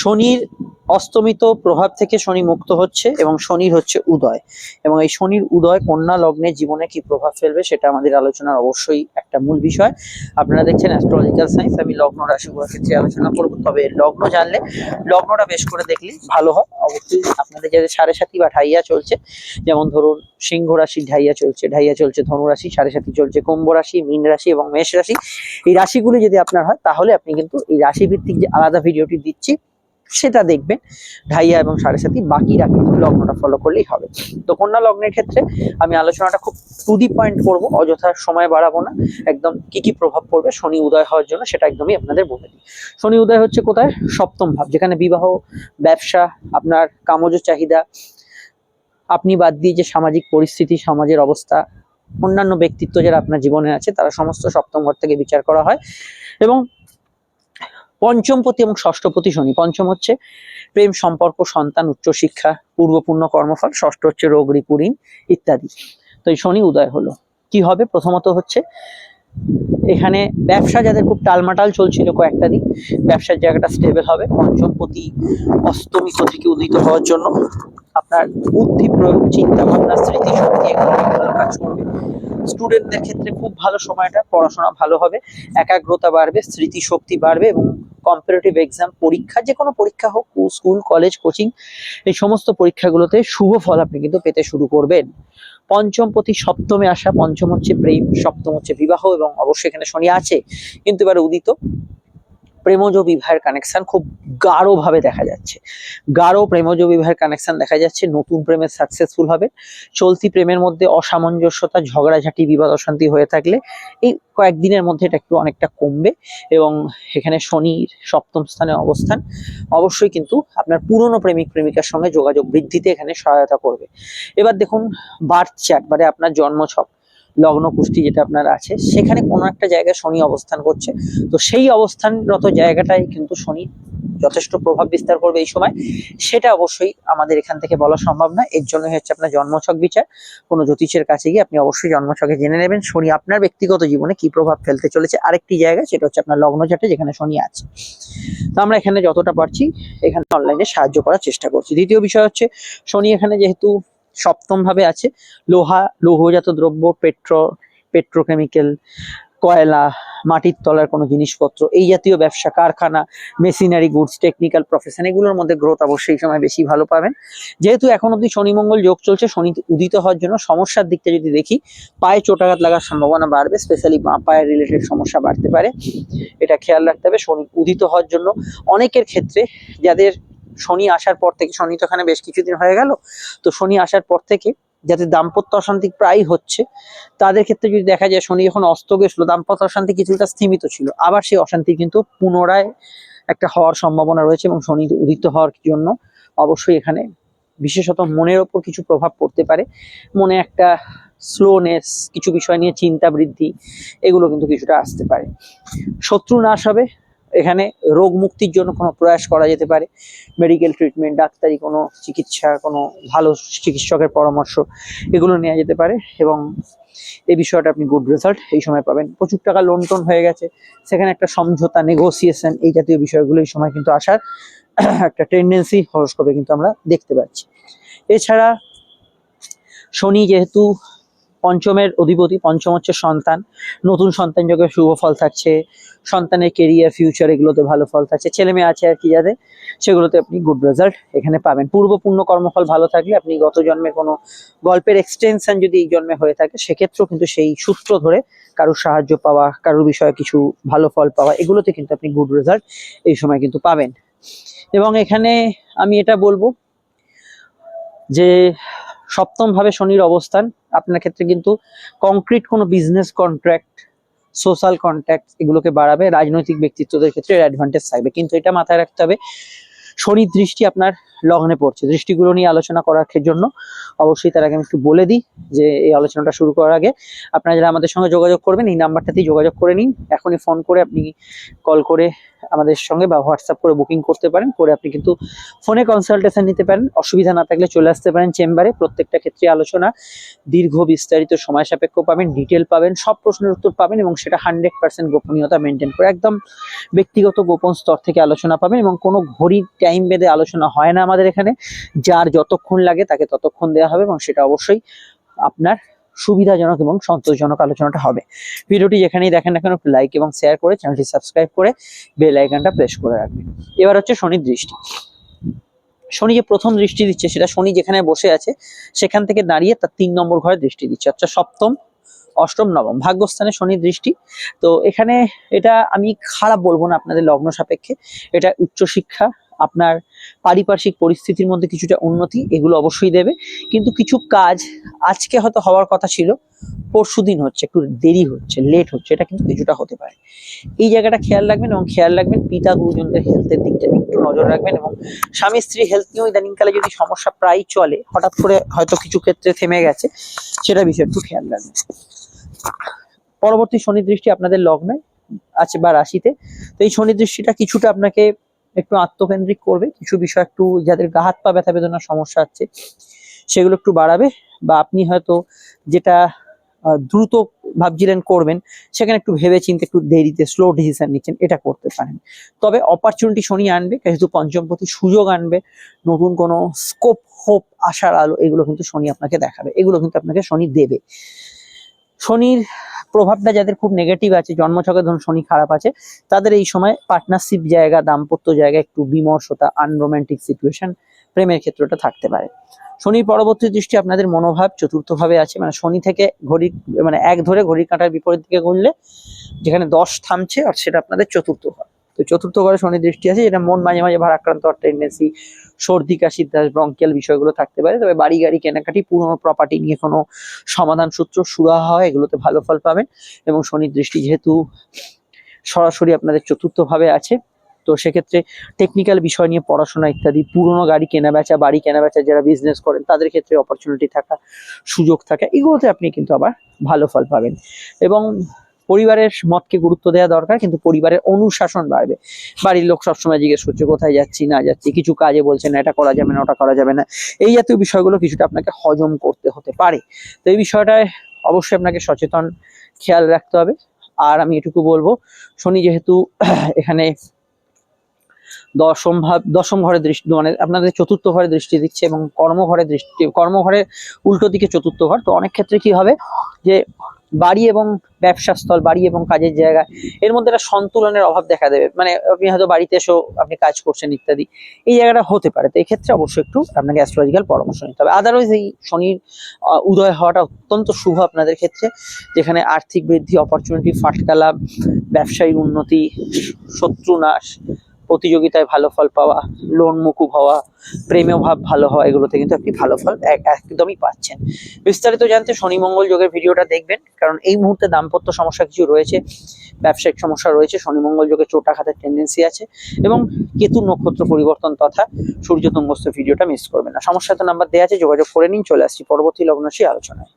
শনির অস্তমিত প্রভাব থেকে শনি মুক্ত হচ্ছে এবং শনির হচ্ছে উদয়, এবং এই শনির উদয় কন্যা লগ্নের জীবনে কি প্রভাব ফেলবে সেটা আমাদের আলোচনার অবশ্যই একটা মূল বিষয়। আপনারা দেখছেন অ্যাস্ট্রোলজিক্যাল সায়েন্স, আমি লগ্ন রাশিগুলোর ক্ষেত্রে আলোচনা করব। তবে লগ্ন জানলে লগ্নটা বেশ করে দেখলে ভালো হয়। অবশ্যই আপনাদের যাদের সাড়ে সাথী বা ঢাইয়া চলছে, যেমন ধরুন সিংহ রাশি ঢাইয়া চলছে ধনু রাশি, সাড়ে সাথী চলছে কুম্ভ রাশি, মীন রাশি এবং মেষ রাশি, এই রাশিগুলি যদি আপনার হয় তাহলে আপনি কিন্তু এই রাশি ভিত্তিক যে আলাদা ভিডিওটি দিচ্ছি সেটা দেখবেন, ঢাইয়া এবং সাড়ে সাথী, বাকিরা কিন্তু লগ্নটা ফলো করলেই হবে। তো কন্যা লগ্নের ক্ষেত্রে আমি আলোচনাটা খুব টু দি পয়েন্ট করবো, অযথা সময় বাড়াবো না। একদম কি কি প্রভাব পড়বে শনি উদয় হওয়ার জন্য সেটা একদমই আপনাদের বলে দিই। শনি উদয় হচ্ছে কোথায়? সপ্তম ভাব, যেখানে বিবাহ, ব্যবসা, আপনার কামজ চাহিদা, আপনি বাদ দিয়ে যে সামাজিক পরিস্থিতি, সমাজের অবস্থা, অন্যান্য ব্যক্তিত্ব যারা আপনার জীবনে আছে তারা সমস্ত সপ্তম ঘর থেকে বিচার করা হয়। এবং পঞ্চমপতি এবং ষষ্ঠপতি শনি, পঞ্চম হচ্ছে প্রেম, সম্পর্ক, সন্তান, উচ্চশিক্ষা, পূর্বপূর্ণ কর্মফল, ষষ্ঠ হচ্ছে রোগ, ঋণ ইত্যাদি। তো এই শনি উদয় হলো, কি হবে? প্রথমত হচ্ছে এখানে ব্যবসা যাদের খুব টালমাটাল চলছিল কয়েকটা দিন, ব্যবসার জায়গাটা স্টেবল হবে। পঞ্চমপতি অস্তমিত থেকে উদিত হওয়ার জন্য আপনার বুদ্ধি প্রয়োগ, চিন্তা ভাবনা, স্মৃতিশক্তি এগুলো ভালো কাজ করবে। স্টুডেন্টদের ক্ষেত্রে খুব ভালো সময়টা, পড়াশোনা ভালো হবে, একাগ্রতা বাড়বে, স্মৃতিশক্তি বাড়বে এবং কম্পারেটিভ এক্সাম, পরীক্ষা, যে কোনো পরীক্ষা হোক, স্কুল, কলেজ, কোচিং, এই সমস্ত পরীক্ষাগুলোতে শুভ ফল আপনি কিন্তু পেতে শুরু করবেন। পঞ্চমপতি সপ্তমে আসা, পঞ্চম হচ্ছে প্রেম, সপ্তম হচ্ছে বিবাহ, এবং অবশ্যই এখানে শনি আছে কিন্তু এবার উদিত। প্রেমজ বিবাহের কানেকশন খুব গাঢ় ভাবে দেখা যাচ্ছে, গাঢ় প্রেমজ বিবাহের কানেকশন দেখা যাচ্ছে। নতুন প্রেমে সাকসেসফুল হবে। চলতি প্রেমের মধ্যে অসামঞ্জস্যতা, ঝগড়াঝাটি, বিবাদ অশান্তি হয়ে থাকলে এই কয়েকদিনের মধ্যে এটা একটু অনেকটা কমবে। এবং এখানে শনির সপ্তম স্থানে অবস্থান অবশ্যই কিন্তু আপনার পুরনো প্রেমিক প্রেমিকার সঙ্গে যোগাযোগ বৃদ্ধিতে এখানে সহায়তা করবে। এবার দেখুন বার্থ চার্ট, মানে আপনার জন্মছক, লগ্ন কুষ্টি যেটা আপনার আছে, সেখানে কোনো একটা জায়গায় শনি অবস্থান করছে। তো সেই অবস্থানরত জায়গাটাই কিন্তু শনি যথেষ্ট প্রভাব বিস্তার করবে এই সময়। সেটা অবশ্যই আমাদের এখান থেকে বলা সম্ভব না, এর জন্য হচ্ছে আপনার জন্মছক বিচার। কোনো জ্যোতিষের কাছে গিয়ে আপনি অবশ্যই জন্মছকে জেনে নেবেন শনি আপনার ব্যক্তিগত জীবনে কি প্রভাব ফেলতে চলেছে। আরেকটি জায়গা, সেটা হচ্ছে আপনার লগ্ন চার্টে যেখানে শনি আছে। তো আমরা এখানে যতটা পারছি এখানে অনলাইনে সাহায্য করার চেষ্টা করছি। দ্বিতীয় বিষয় হচ্ছে শনি এখানে যেহেতু সপ্তম ভাবে আছে, লোহা, লৌহজাত দ্রব্য, পেট্রোকেমিক্যাল, কয়লা, মাটির তলার কোনো জিনিসপত্র, এই জাতীয় ব্যবসা, কারখানা, মেশিনারি গুডস, টেকনিক্যাল প্রফেশন, এগুলোর মধ্যে গ্রোথ অবশ্যই সময় বেশি ভালো পাবেন। যেহেতু এখন অব্দি শনি মঙ্গল যোগ চলছে, শনি উদিত হওয়ার জন্য সমস্যার দিকটা যদি দেখি, পায়ে চোটাঘাত লাগার সম্ভাবনা বাড়বে, স্পেশালি বাঁ পায়ের রিলেটেড সমস্যা বাড়তে পারে, এটা খেয়াল রাখতে হবে। শনি উদিত হওয়ার জন্য অনেকের ক্ষেত্রে, যাদের শনি আসার পর থেকে, শনি তো এখানে বেশ কিছুদিন হয়ে গেল, তো শনি আসার পর থেকে যাদের দাম্পত্য অশান্তি প্রায় হচ্ছে, তাদের ক্ষেত্রে যদি দেখা যায় শনি যখন অস্ত গেছিল, দাম্পত্য অশান্তি কিছুটা স্থিমিত ছিল, আবার সেই অশান্তি কিন্তু পুনরায় একটা হওয়ার সম্ভাবনা রয়েছে। এবং শনি উদিত হওয়ার জন্য অবশ্যই এখানে বিশেষত মনের ওপর কিছু প্রভাব পড়তে পারে। মনে একটা স্লোনেস, কিছু বিষয় নিয়ে চিন্তা বৃদ্ধি, এগুলো কিন্তু কিছুটা আসতে পারে। শত্রু নাশ হবে, এখানে রোগ মুক্তির জন্য কোনো প্রয়াস করা যেতে পারে, মেডিকেল ট্রিটমেন্ট, ডাক্তারি কোনো চিকিৎসা, কোনো ভালো চিকিৎসকের পরামর্শ, এগুলো নেওয়া যেতে পারে। এবং এই বিষয়টা আপনি গুড রেজাল্ট এই সময় পাবেন। প্রচুর টাকা লোন টোন হয়ে গেছে, সেখানে একটা সমঝোতা, নেগোসিয়েশন, এই জাতীয় বিষয়গুলো এই সময় কিন্তু আসার একটা টেন্ডেন্সি হরস্কোপে কিন্তু আমরা দেখতে পাচ্ছি। এছাড়া শনি যেহেতু পঞ্চমের অধিপতি, পঞ্চম হচ্ছে সন্তান, নতুন সন্তান যোগে শুভ ফল থাকছে, সন্তানের কেরিয়ার, ফিউচার, এগুলোতে ভালো ফল থাকছে। ছেলে মেয়ে আছে আর কি যাদের, সেগুলোতে আপনি গুড রেজাল্ট এখানে পাবেন। পূর্ণ কর্মফল ভালো থাকলে, আপনি গত জন্মে কোনো গল্পের এক্সটেনশন যদি এই জন্মে হয়ে থাকে, সেক্ষেত্রেও কিন্তু সেই সূত্র ধরে কারোর সাহায্য পাওয়া, কারোর বিষয়ে কিছু ভালো ফল পাওয়া, এগুলোতে কিন্তু আপনি গুড রেজাল্ট এই সময় কিন্তু পাবেন। এবং এখানে আমি এটা বলবো যে সপ্তম ভাবে শনির অবস্থান আপনার ক্ষেত্রে কিন্তু কংক্রিট কোনো বিজনেস কন্ট্রাক্ট, সোশ্যাল কন্ট্যাক্ট, এগুলোকে বাড়াবে। রাজনৈতিক ব্যক্তিত্বদের ক্ষেত্রে অ্যাডভান্টেজ থাকবে, কিন্তু এটা মাথায় রাখতে হবে শনির দৃষ্টি আপনার লগ্নে পড়ছে। দৃষ্টিগুলো নিয়ে আলোচনা করার জন্য অবশ্যই তার আগে আমি একটু বলে দিই যে এই আলোচনাটা শুরু করার আগে আপনারা যারা আমাদের সঙ্গে যোগাযোগ করবেন, এই নাম্বারটাতেই যোগাযোগ করে নিন। এখনই ফোন করে আপনি কল করে আমাদের সঙ্গে বা হোয়াটসঅ্যাপ করে বুকিং করতে পারেন, করে আপনি কিন্তু ফোনে কনসালটেশন নিতে পারেন। অসুবিধা না থাকলে চলে আসতে পারেন চেম্বারে। প্রত্যেকটা ক্ষেত্রে আলোচনা দীর্ঘ, বিস্তারিত, সময় সাপেক্ষ পাবেন, ডিটেল পাবেন, সব প্রশ্নের উত্তর পাবেন এবং সেটা 100% গোপনীয়তা মেনটেন করে একদম ব্যক্তিগত গোপন স্তর থেকে আলোচনা পাবেন। এবং কোনো ঘড়ির টাইম বেঁধে আলোচনা হয় না আমাদের এখানে। যার যতক্ষণ লাগে তাকে ততক্ষণ দেওয়া হবে এবং সেটা অবশ্যই আপনার সুবিধাজনক এবং সন্তোষজনক আলোচনাটা হবে। ভিডিওটি যেখানেই দেখেন না কেন একটু লাইক এবং শেয়ার করে চ্যানেলটি সাবস্ক্রাইব করে বেল আইকনটা প্রেস করে রাখবেন। এবার হচ্ছে শনির দৃষ্টি। শনি যে প্রথম দৃষ্টি দিচ্ছে সেটা শনি যেখানে বসে আছে সেখান থেকে দাঁড়িয়ে তার 3 নম্বর ঘরে দৃষ্টি দিচ্ছে, অর্থাৎ সপ্তম, অষ্টম, নবম ভাগ্যস্থানে শনির দৃষ্টি। তো এখানে এটা আমি খারাপ বলবো না আপনাদের লগ্ন সাপেক্ষে। এটা উচ্চশিক্ষা, আপনার পারিপার্শ্বিক পরিস্থিতির মধ্যে কিছুটা উন্নতি, এগুলো অবশ্যই দেবে। কিন্তু কিছু কাজ আজকে হয়তো হওয়ার কথা ছিল, পরশুদিন হচ্ছে, একটু দেরি হচ্ছে, লেট হচ্ছে, এটা কিন্তু কিছুটা হতে পারে। এই জায়গাটা খেয়াল রাখবেন এবং খেয়াল রাখবেন পিতা গুরুজনদের হেলথের দিকটা একটু নজর রাখবেন। এবং স্বামী স্ত্রী হেলথ নিয়েও ইদানিংকালে যদি সমস্যা প্রায় চলে, হঠাৎ করে হয়তো কিছু ক্ষেত্রে থেমে গেছে, সেটা বিষয়ে একটু খেয়াল রাখবেন। পরবর্তী শনি দৃষ্টি আপনাদের লগ্নে আছে বা রাশিতে। তো এই শনি দৃষ্টিটা কিছুটা আপনাকে একটু আত্মকেন্দ্রিক করবে, কিছু বিষয় একটু যাদের গা হাত পা ব্যথা বেদনার সমস্যা আছে সেগুলো একটু বাড়াবে, বা আপনি হয়তো যেটা দ্রুত ভাবছিলেন করবেন সেখানে একটু ভেবে চিন্তে একটু দেরিতে স্লো ডিসিশন নিচ্ছেন, এটা করতে পারেন। তবে অপরচুনিটি শনি আনবে, যেহেতু পঞ্চমপতি সুযোগ আনবে, নতুন কোনো স্কোপ, হোপ, আশার আলো, এগুলো কিন্তু শনি আপনাকে দেখাবে, এগুলো কিন্তু আপনাকে শনি দেবে। শনির প্রভাবটা যাদের খুব নেগেটিভ আছে, জন্মছকে ধরুন শনি খারাপ আছে, তাদের এই সময় পার্টনারশিপ জায়গা, দাম্পত্য জায়গা একটু বিমর্ষতা, আনরোম্যান্টিক সিচুয়েশন, প্রেমের ক্ষেত্রটা থাকতে পারে। শনির পরবর্তী দৃষ্টি আপনাদের মনোভাব চতুর্থ ভাবে আছে, মানে শনি থেকে ঘড়ির মানে 1 ধরে ঘড়ির কাঁটার বিপরীত দিকে ঘুরলে যেখানে 10 থামছে, আর সেটা আপনাদের চতুর্থ ঘর। তো চতুর্থ ঘরে শনি দৃষ্টি আছে, যেটা মন মাঝে মাঝে ভারাক্রান্ত হওয়ার টেন্ডেন্সি, সর্দি কাশি, ব্রঙ্কিয়াল বিষয়গুলো থাকতে পারে। তবে বাড়ি গাড়ি কেনাকাটি, পুরনো প্রপার্টি নিয়ে কোনো সমাধান সূত্র সুরাহা হয়, এগুলোতে ভালো ফল পাবেন। এবং শনির দৃষ্টি যেহেতু সরাসরি আপনাদের চতুর্থ ভাবে আছে, তো সেক্ষেত্রে টেকনিক্যাল বিষয় নিয়ে পড়াশোনা ইত্যাদি, পুরনো গাড়ি কেনা বেচা, বাড়ি কেনা বেচা, যারা বিজনেস করেন তাদের ক্ষেত্রে অপরচুনিটি থাকা, সুযোগ থাকা, এগুলোতে আপনি কিন্তু আবার ভালো ফল পাবেন। এবং পরিবারের মতকে গুরুত্ব দেওয়া দরকার, কিন্তু পরিবারের অনুশাসন বাড়বে। বাড়ির লোক সবসময় জিজ্ঞেস করছে কোথায় যাচ্ছি না যাচ্ছি, কিছু কাজে বলছে না এটা করা যাবে না ওটা করা যাবে না, এই জাতীয় বিষয়গুলো কিছুটা আপনাকে হজম করতে হতে পারে। তো এই বিষয়টায় অবশ্যই আপনাকে সচেতন খেয়াল রাখতে হবে। আর আমি এটুকু বলবো, শনি যেহেতু এখানে দশম ঘরে দৃষ্টি, মানে আপনাদের চতুর্থ ঘরে দৃষ্টি দিচ্ছে এবং কর্মঘরের উল্টো দিকে চতুর্থ ঘর। তো অনেক ক্ষেত্রে কি হবে যে বাড়ি এবং ব্যবসা স্থল, বাড়ি এবং কাজের জায়গা, এর মধ্যে একটা সন্তুলনের অভাব দেখা দেবে। মানে আপনি হয়তো বাড়িতে এসেও আপনি কাজ করছেন ইত্যাদি, এই জায়গাটা হতে পারে। তো এই ক্ষেত্রে অবশ্যই একটু আপনাকে অ্যাস্ট্রোলজিক্যাল পরামর্শ নিতে হবে। আদারওয়াইজ এই শনির উদয় হওয়াটা অত্যন্ত শুভ আপনাদের ক্ষেত্রে, যেখানে আর্থিক বৃদ্ধি, অপরচুনিটি, ফাটকা লাভ, ব্যবসায়িক উন্নতি, শত্রু নাশ, প্রতিযোগিতায় ভালো ফল পাওয়া, লোন মুকুব হওয়া, প্রেমেও ভাব ভালো হওয়া, এগুলোতে কিন্তু আপনি ভালো ফল একদমই পাচ্ছেন। বিস্তারিত জানতে শনি মঙ্গল যোগের ভিডিওটা দেখবেন, কারণ এই মুহূর্তে দাম্পত্য সমস্যা কিছু রয়েছে, ব্যবসায়িক সমস্যা রয়েছে, শনি মঙ্গল যোগে চোট আঘাতের টেন্ডেন্সি আছে, এবং কেতু নক্ষত্র পরিবর্তন তথা সূর্য তুঙ্গস্থ ভিডিওটা মিস করবেন না। সমস্যা তো নাম্বার দেওয়া আছে, যোগাযোগ করে নিন। চলে আসছি পরবর্তী লগ্নরাশি আলোচনায়।